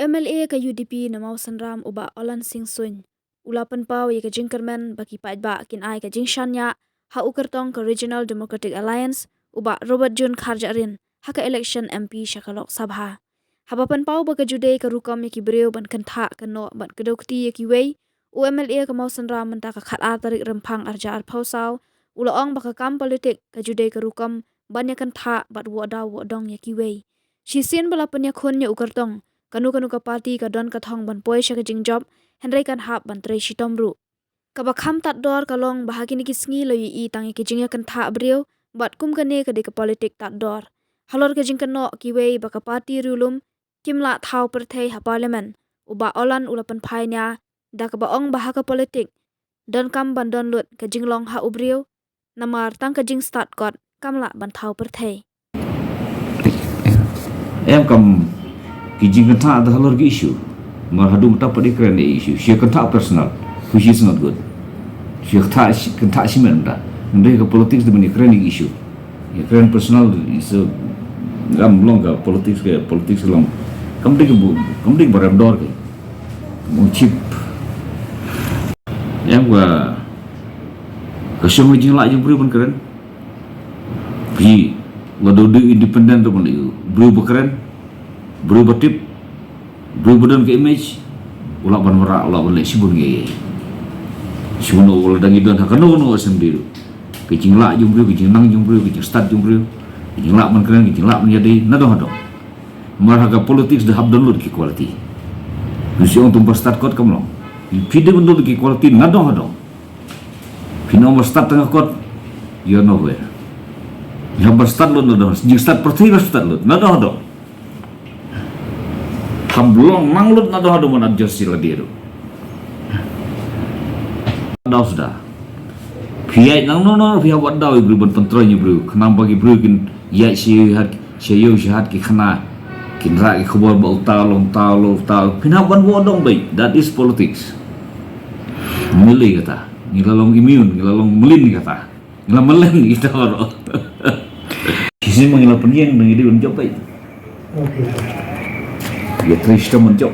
UMLA ka UDP na mau sanram uba Olan Singh Sun. Ulapan pau ye ka jingkermen baki pat ba kin ai ka jingshanya ha ukertong ka Regional Democratic Alliance uba Robert Jun Kharjarin ha ka election MP Shakalok Sabha. Habapan pau ba ka jude ka rukam ye ki breu ban kantha ka no ban kedokti ye ki wei UMLA ka mau sanram menta ka khat ar tarik rempang arja ar pausau ulaong ba ka kam politik ka jude ka rukam ban ye kantha bat wo dong ye ki wei. Shisien balapan ya khon ye ukertong kanu ka parti ka don ka thong ban poi sha ka jing job henry kan hap ban tre shitom ru ka ba kham tat dor ka long bahagi ni kisngi lo yi tang ki jing ya kan tha breu bat kum ka ne ka de ka politik tat dor halor ka jing kan no ki wei ba ka parti rulum kimla thau per thei ha parliament uba Olan ulapan phai nya da ka ba ong bah ka politik don kam ban don lut ka jing long ha ubreu namar tang ka jing start got kamla ban thau per thei em cầm cái gì cần thà đó là cái issue mà họ đúng ta phải cái này issue sự cần thà personal which is not good sự cần thà si mình đó đây cái politics itu menjadi cái issue cái personal is lam long cái politics long kamu dia barang dor ke mau chip em và cái số người chính lại trong beliau pun keren vì waduh independen tu pun itu beliau berkeren bro batip bro badan ke image ulak ban merak ulak ban lek sibun ge sibun ul dangi don hakano no sendiri kicing lak jum bro kicing nang jum bro kicing start jum bro kicing lak man keren kicing lak menjadi nado hado marhaga politics de hab download ki quality mesti untuk start kot kamlo video download ki quality nado hado pino start tengah kot you nowhere yang start lo nado jing start pertama start lo nado hado Hablong manglut na doha mo adjust sila dito. Daw sudah. Pihak nang no pihak wat daw bro ban pentronya bro. Kenang bagi bro kin ya siyo sihat ki khana kin ra ki khobor ba utalong talo pinaban bodong bay. That is politics. Milih kata. Ngilalong immune, ngilalong melin kata. Ngilameleng kita oro. Sisi mengilau penyen nang ide unjok bay. Okay. Ya, terus kita menjawab.